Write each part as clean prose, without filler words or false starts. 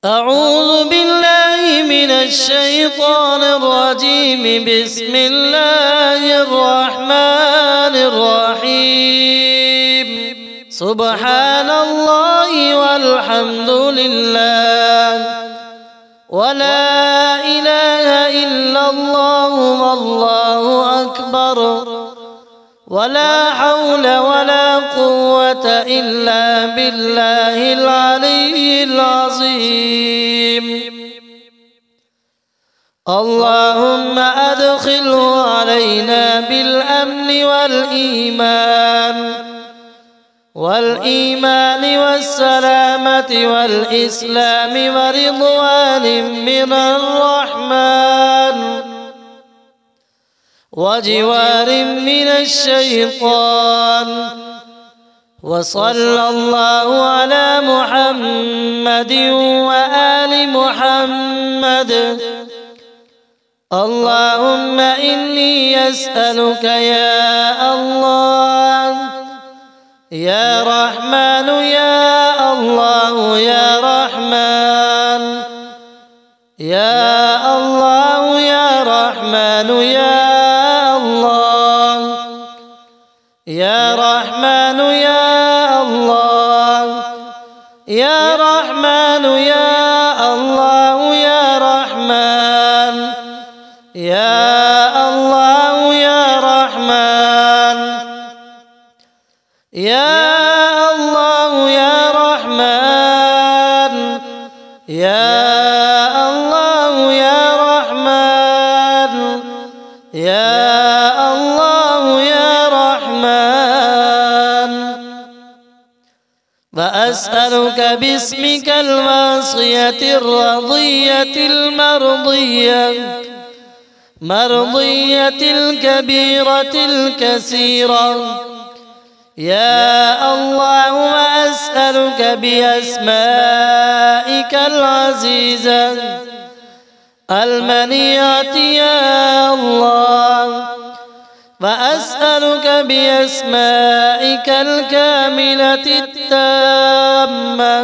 أعوذ بالله من الشيطان الرجيم. بسم الله الرحمن الرحيم. سبحان الله والحمد لله ولا إله إلا الله والله أكبر ولا حول ولا قوة إلا بالله العلي العظيم. اللهم أدخله علينا بالأمن والإيمان والسلامة والإسلام ورضوان من الرحمن وجوار من الشيطان. وصلى الله على محمد وآل محمد. اللهم إني أسألك يا الله يا رحمن يا الله يا رحمن يا الله يا رحمن يا الله يا رحمن يا الله يا رحمن يا الله يا رحمن يا الله يا رحمن يا الله يا رحمن يا الله يا رحمن يا الله يا رحمن. وأسألك باسمك الواصية الرضية مرضية الكبيرة الكثيرة يا الله. وأسألك بأسمائك العزيزة المنيعة يا الله. وأسألك بأسمائك الكاملة التامة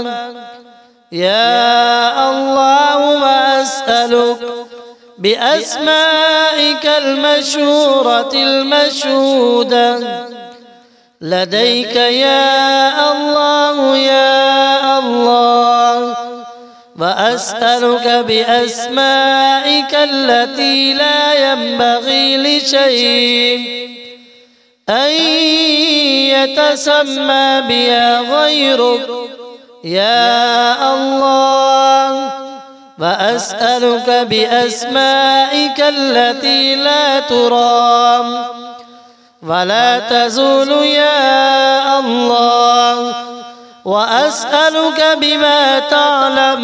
يا الله. وأسألك بأسمائك المشهورة المشهودة لديك يا الله يا الله. وأسألك بأسمائك التي لا ينبغي لشيء أن يتسمى بها غيرك يا الله. وأسألك بأسمائك التي لا ترام ولا تزول يا الله. وأسألك بما تعلم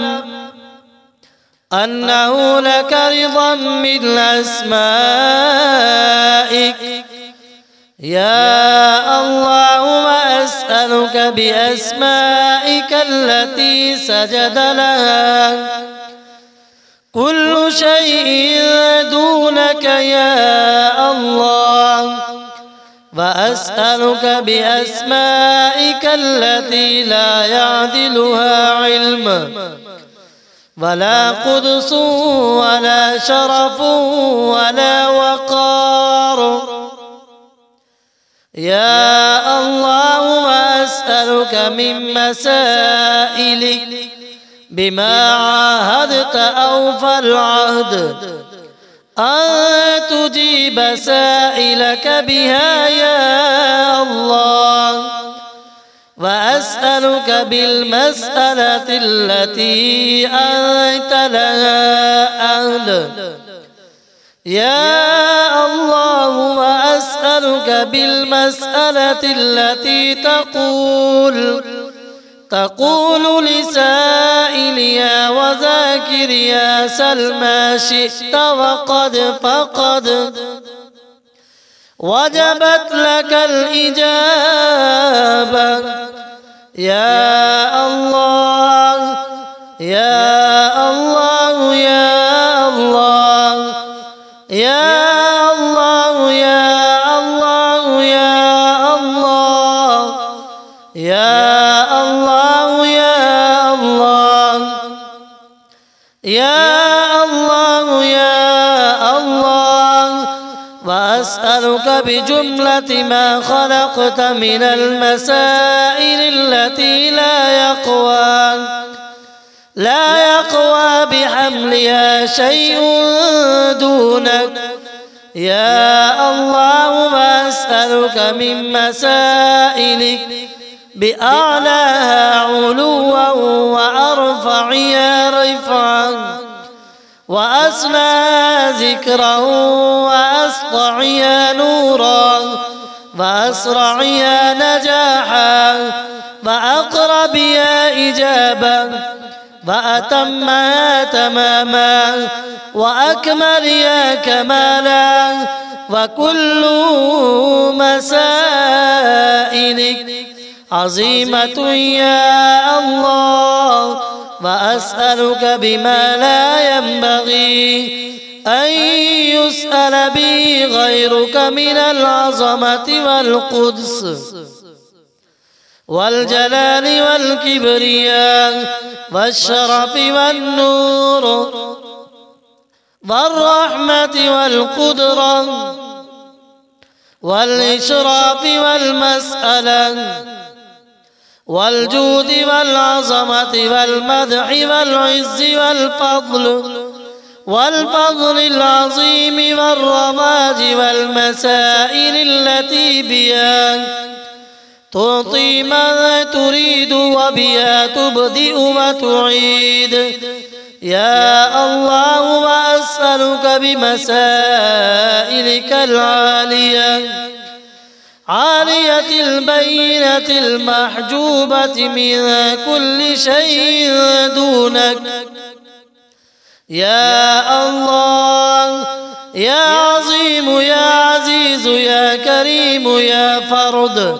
أنه لك رضا من أسمائك يا الله. وأسألك بأسمائك التي سجد لها كل شيء دونك يا الله. وأسألك بأسمائك التي لا يعدلها علم ولا قدس ولا شرف ولا وقار يا الله. وأسألك من مسائلك بما عاهدت أوفى العهد أن تجيب سائلك بها يا الله. وأسألك بالمسألة التي أنت لها أهل يا الله. وأسألك بالمسألة التي تقول لسائليا وذاكريا سل ما شئت فقد وجبت لك الإجابة يا الله يا الله يا الله يا الله يا الله يا الله يا الله يا الله يا الله يا الله، وأسألك بجملة ما خلقت من المسائل التي لا يقوى بحملها شيء دونك. يا الله وأسألك من مسائلك بأعلاها علوا وأرفعها رفعا، وأسنى ذكرا وأسطعها نورا، وأسرعها نجاحا، وأقربها إجابا، وأتمها تماما، وأكملها كمالا. وكل مسائلك عظيمة يا الله، وأسألك بما لا ينبغي أن يسأل به غيرك من العظمة والقدس والجلال والكبرياء والشرف والنور والرحمة والقدرة والإشراف والمسألة والجود والعظمة والمدح والعز والفضل العظيم والرماد والمسائل التي بها تعطي ما تريد وبها تبدئ وتعيد. يا الله وأسألك بمسائلك عالية البينة المحجوبة من كل شيء دونك. يا الله يا عظيم يا عزيز يا كريم يا فرد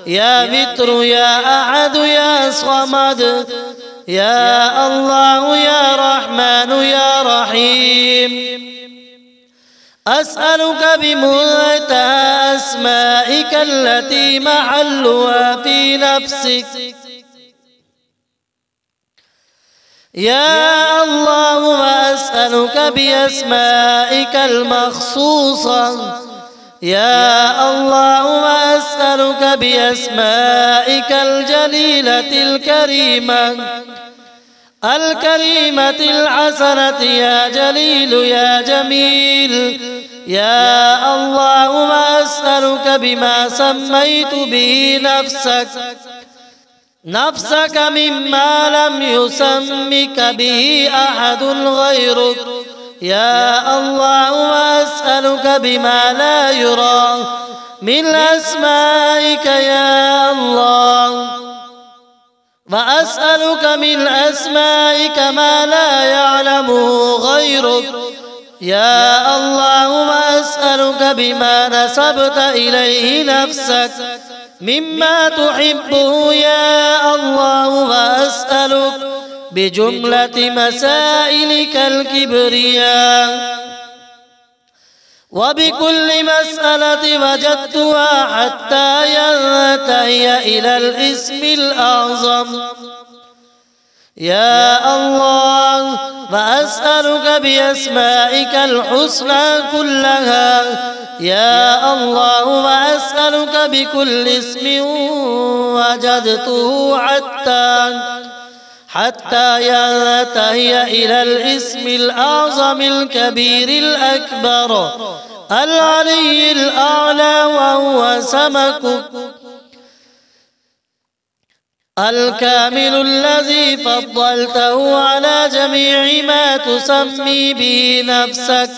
يا متر يا أحد يا صمد. يا الله يا رحمن يا رحيم، أسألك بمنتهى أسمائك التي محلها في نفسك. يا الله وأسألك بأسمائك المخصوصة. يا الله وأسألك بأسمائك الجليلة الكريمة الحسنة يا جليل يا جميل. يا الله وأسألك بما سميت به نفسك مما لم يسمك به أحد غيرك. يا الله وأسألك بما لا يرى من أسمائك يا الله، وأسألك من أسمائك ما لا يعلمه غيرك. يا الله وأسألك بما نسبت إليه نفسك مما تحبه يا الله، وأسألك بجملة مسائلك الكبرياء وبكل مسألة وجدتها حتى ينتهي إلى الاسم الأعظم. يا الله وأسألك بأسمائك الحسنى كلها. يا الله وأسألك بكل اسم وجدته حتى ينتهي إلى الاسم الأعظم الكبير الأكبر العلي الأعلى، وهو سمك الكامل الذي فضلته على جميع ما تسمي به نفسك.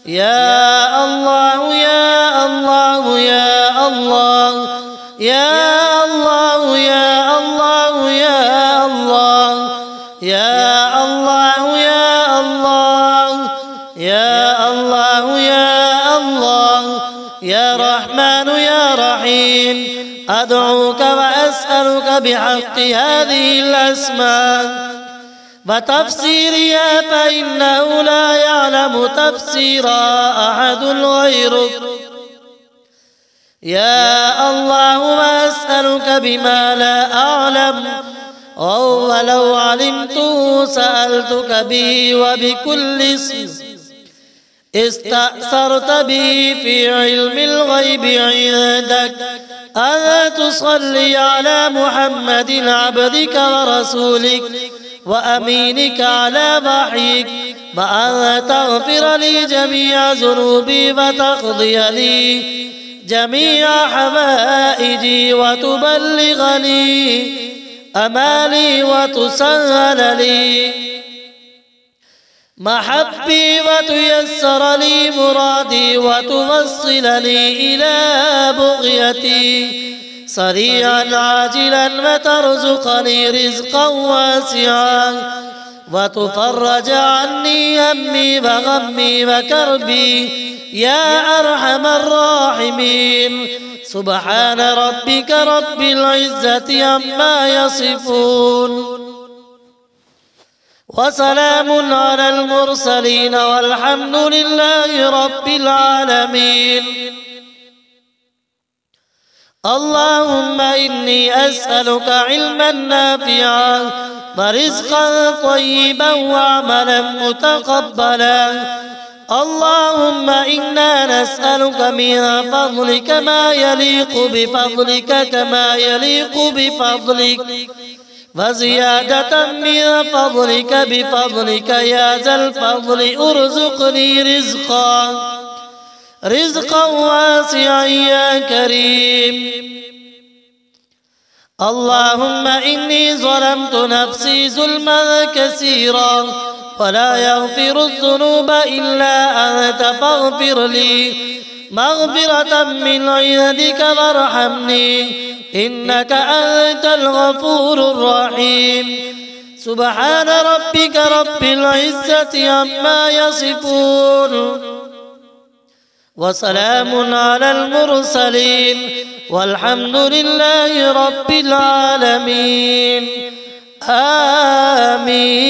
يا الله يا الله يا الله يا الله يا الله يا الله يا الله يا الله يا الله يا الله يا رحمن يا رحيم، أدعوك وأسألك بحق هذه الأسماء وتفسيرها، فإنه لا يعلم تفسيرها أحد غيرك. يا الله وأسألك بما لا أعلم ولو علمته سألتك به وبكل اسم استأثرت به في علم الغيب عندك أن تصلي على محمد عبدك ورسولك وأمينك على وحيك وأن تغفر لي جميع ذنوبي وتقضي لي جميع حوائجي وتبلغني أمالي وتسهل لي محبي وتيسر لي مرادي وتوصلني إلى بغيتي سريعا عاجلا وترزقني رزقا واسعا وتفرج عني همي وغمي وكربي يا أرحم الراحمين. سبحان ربك رب العزة عما يصفون وسلام على المرسلين والحمد لله رب العالمين. اللهم إني أسألك علما نافعا ورزقا طيبا وعملا متقبلا. اللهم إنا نسألك من فضلك ما يليق بفضلك كما يليق بفضلك وزيادة من فضلك بفضلك يا ذا الفضل ارزقني رزقا واسعا يا كريم. اللهم إني ظلمت نفسي ظلما كثيرا ولا يغفر الذنوب إلا أنت فاغفر لي مغفرة من عندك وارحمني إنك أنت الغفور الرحيم. سبحان ربك رب العزة عما يصفون وسلام على المرسلين والحمد لله رب العالمين. آمين.